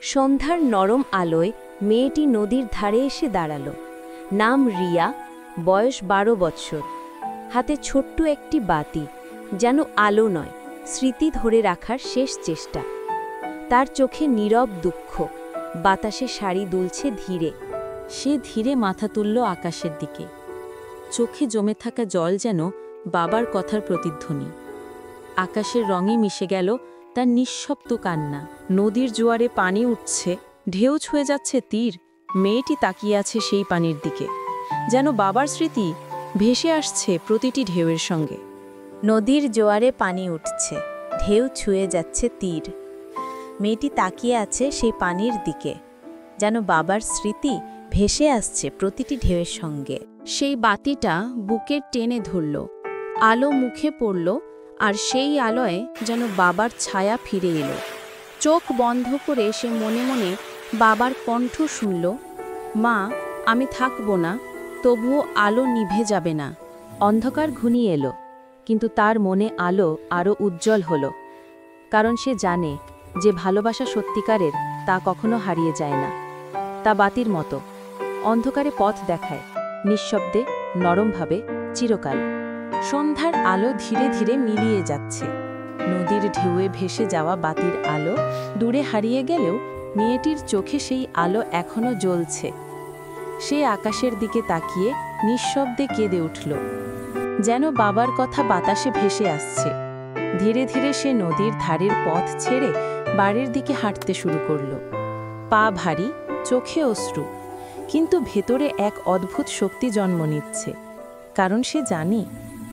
সন্ধ্যার নরম আলোয় মেয়েটি নদীর ধারে এসে দাঁড়াল। নাম রিয়া, বয়স 12 বৎসর। হাতে ছোট্ট একটি বাতি, যেন আলো নয়, স্মৃতি ধরে রাখার শেষ চেষ্টা। তার চোখে নীরব দুঃখ, বাতাসে শাড়ি দুলছে ধীরে। সে ধীরে মাথা তুলল আকাশের দিকে। চোখে জমে থাকা জল যেন বাবার কথার প্রতিধ্বনি। আকাশের রঙে মিশে গেল তার নিঃশব্দ কান্না। নদীর জোয়ারে পানি উঠছে, ঢেউ ছুঁয়ে যাচ্ছে তীর। মেয়েটি তাকিয়ে আছে সেই পানির দিকে, যেন বাবার স্মৃতি ভেসে আসছে প্রতিটি ঢেউয়ের সঙ্গে। নদীর জোয়ারে পানি উঠছে, ঢেউ ছুঁয়ে যাচ্ছে তীর। মেয়েটি তাকিয়ে আছে সেই পানির দিকে, যেন বাবার স্মৃতি ভেসে আসছে প্রতিটি ঢেউয়ের সঙ্গে। সেই বাতিটা বুকের টেনে ধরল, আলো মুখে পড়ল, আর সেই আলোয় যেন বাবার ছায়া ফিরে এলো। চোখ বন্ধ করে সে মনে মনে বাবার কণ্ঠ শুনল, মা, আমি থাকব না, তবুও আলো নিভে যাবে না। অন্ধকার ঘনিয়ে এলো, কিন্তু তার মনে আলো আরও উজ্জ্বল হলো। কারণ সে জানে যে ভালোবাসা সত্যিকারের, তা কখনো হারিয়ে যায় না। তা বাতির মতো, অন্ধকারে পথ দেখায়, নিঃশব্দে, নরমভাবে, চিরকাল। সন্ধ্যার আলো ধীরে ধীরে মিলিয়ে যাচ্ছে। নদীর ঢেউয়ে ভেসে যাওয়া বাতির আলো দূরে হারিয়ে গেলেও মেয়েটির চোখে সেই আলো এখনো জ্বলছে। সে আকাশের দিকে তাকিয়ে নিঃশব্দে কেঁদে উঠল, যেন বাবার কথা বাতাসে ভেসে আসছে। ধীরে ধীরে সে নদীর ধারের পথ ছেড়ে বাড়ির দিকে হাঁটতে শুরু করল। পা ভারী, চোখে অশ্রু, কিন্তু ভেতরে এক অদ্ভুত শক্তি জন্ম নিচ্ছে। কারণ সে জানে